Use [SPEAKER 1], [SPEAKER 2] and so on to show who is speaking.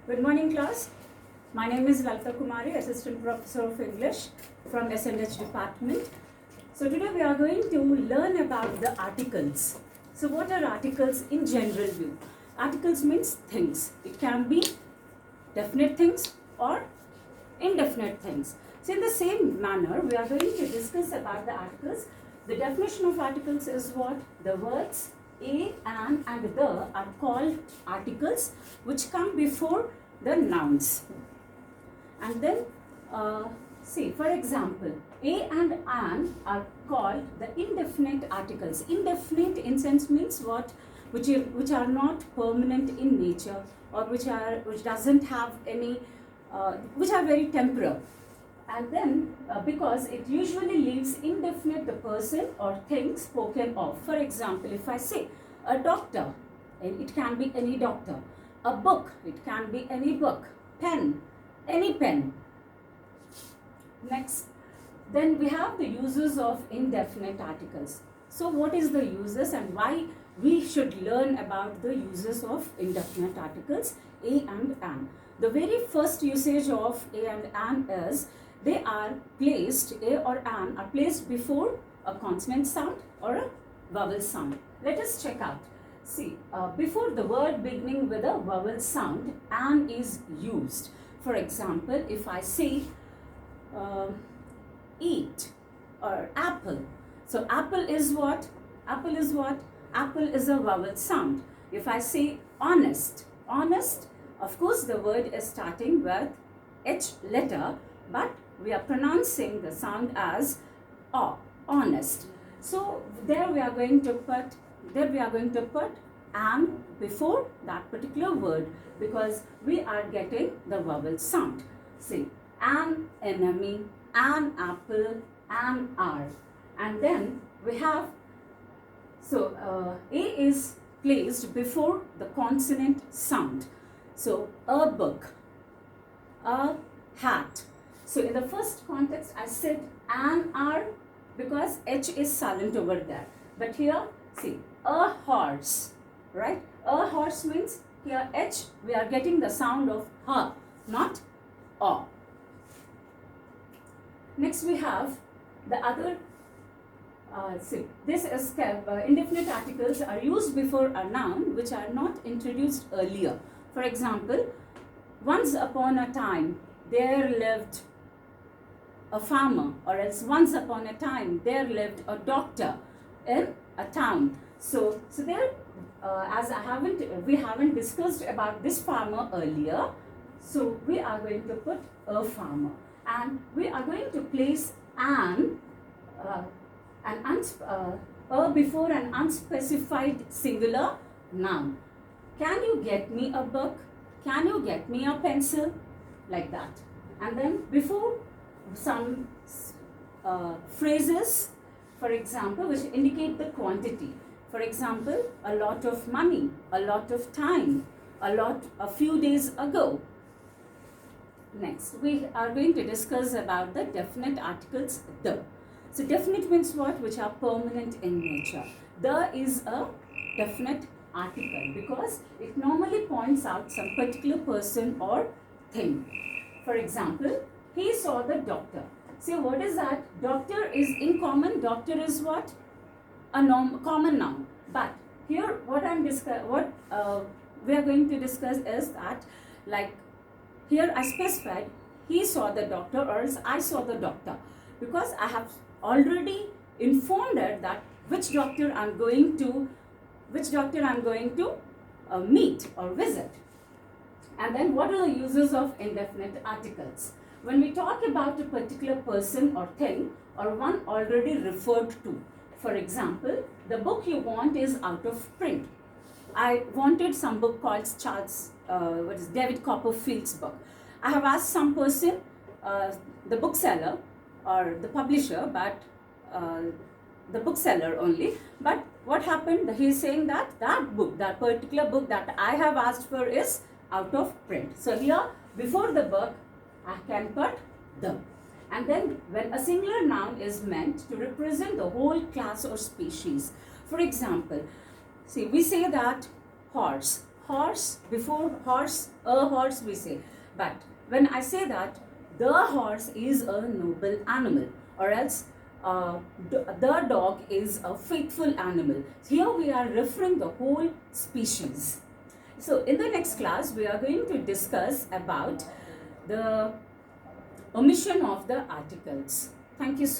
[SPEAKER 1] Good morning, class. My name is Lalita Kumari, Assistant Professor of English from SNH Department. So today we are going to learn about the articles. So what are articles in general view? Articles means things. It can be definite things or indefinite things. So in the same manner, we are going to discuss about the articles. The definition of articles is what? The words a, an and the are called articles which come before the nouns. And then see, for example, a and an are called the indefinite articles. Indefinite in sense means what? Which are not permanent in nature, or which doesn't have any which are very temporal. And then because it usually leaves indefinite the person or thing spoken of. For example, if I say a doctor, it can be any doctor. A book, it can be any book. Pen, any pen. Next, then we have the uses of indefinite articles. So what is the uses and why we should learn about the uses of indefinite articles a and an? The very first usage of a and an is they are placed, a or an are placed before a consonant sound or a vowel sound. Let us check out. See, before the word beginning with a vowel sound, an is used. For example, if I say eat or apple. So apple is what? Apple is what? Apple is a vowel sound. If I say honest, honest, of course the word is starting with H letter, but we are pronouncing the sound as O, honest. So there we are going to put an before that particular word because we are getting the vowel sound. See, an enemy, an apple, an hour. And then we have, so A is placed before the consonant sound. So a book, a hat. So in the first context I said an hour because H is silent over there. But here, see, a horse, right? A horse means here H, we are getting the sound of H, not O. Next we have the other, see, this is indefinite articles are used before a noun which are not introduced earlier. For example, once upon a time there lived a farmer, or else once upon a time there lived a doctor in a town. So there, as we haven't discussed about this farmer earlier, so we are going to put a farmer, and we are going to place before an unspecified singular noun. Can you get me a book? Can you get me a pencil? Like that. And then before some phrases, for example, which indicate the quantity. For example, a lot of money, a lot of time, a few days ago. Next, we are going to discuss about the definite articles the. So definite means what? Which are permanent in nature. The is a definite article because it normally points out some particular person or thing. For example, he saw the doctor. See, what is that? Doctor is in common. Doctor is what? A common noun. But here, what we are going to discuss is that, like here I specified, he saw the doctor, or else I saw the doctor, because I have already informed her that which doctor I'm going to meet or visit. And then what are the uses of indefinite articles? When we talk about a particular person or thing or one already referred to. For example, the book you want is out of print. I wanted some book called David Copperfield's book. I have asked some person, the bookseller or the publisher, but the bookseller only. But what happened? He is saying that that particular book that I have asked for is out of print. So here, before the book, I can put the. And then when a singular noun is meant to represent the whole class or species. For example, see, we say that horse. horse, before horse, a horse we say. But when I say that, the horse is a noble animal, or else the dog is a faithful animal. Here we are referring the whole species. So in the next class, we are going to discuss about the omission of the articles. Thank you so much.